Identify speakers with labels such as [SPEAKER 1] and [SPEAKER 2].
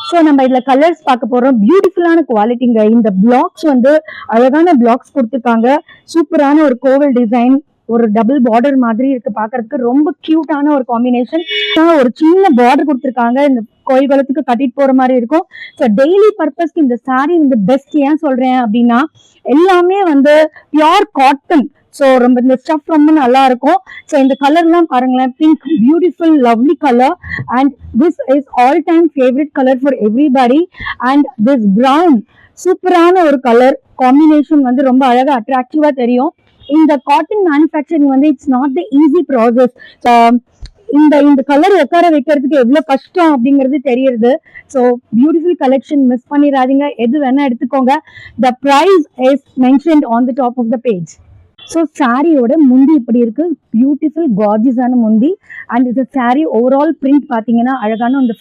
[SPEAKER 1] So நம்ம இதுல colours பார்க்க போறோம். பியூட்டிஃபுல்லான குவாலிட்டிங்க. இந்த பிளாக்ஸ் வந்து அழகான பிளாக்ஸ் கொடுத்துருக்காங்க. சூப்பரான ஒரு கோவில் டிசைன், ஒரு டபுள் பார்டர் மாதிரி இருக்கு பாக்குறதுக்கு. ரொம்ப கியூட்டான ஒரு காம்பினேஷன். ஒரு சின்ன பார்டர் கொடுத்துருக்காங்க. இந்த கோயில் குளத்துக்கு கட்டிட்டு போற மாதிரி இருக்கும். ஸோ டெய்லி பர்பஸ்க்கு இந்த சாரீ வந்து பெஸ்ட். ஏன் சொல்றேன் அப்படின்னா, எல்லாமே வந்து பியோர் காட்டன். ஸோ ரொம்ப இந்த ஸ்டஃப் ரொம்ப நல்லா இருக்கும். ஸோ இந்த கலர்லாம் பாருங்களேன், pink, beautiful lovely colour. And this is all time favourite colour for everybody. And this brown, சூப்பரான ஒரு கலர் காம்பினேஷன் வந்து ரொம்ப அழகா அட்ராக்டிவா தெரியும். இந்த காட்டன் மேனுஃபேக்சரிங் வந்து it's not the easy process. இந்த கலர் உட்கார வைக்கிறதுக்கு எவ்வளவு கஷ்டம் அப்படிங்கிறது தெரியுது. ஸோ பியூட்டிஃபுல் கலெக்ஷன், மிஸ் பண்ணிடாதீங்க. எது வேணா எடுத்துக்கோங்க. The price is mentioned on the top of the page. So சாரியோட முந்தி இப்படி இருக்கு. பியூட்டிஃபுல் கார்ஜியஸான முந்தி. அண்ட் இந்த சாரி ஓவரால் பிரிண்ட் பாத்தீங்கன்னா அழகான அந்த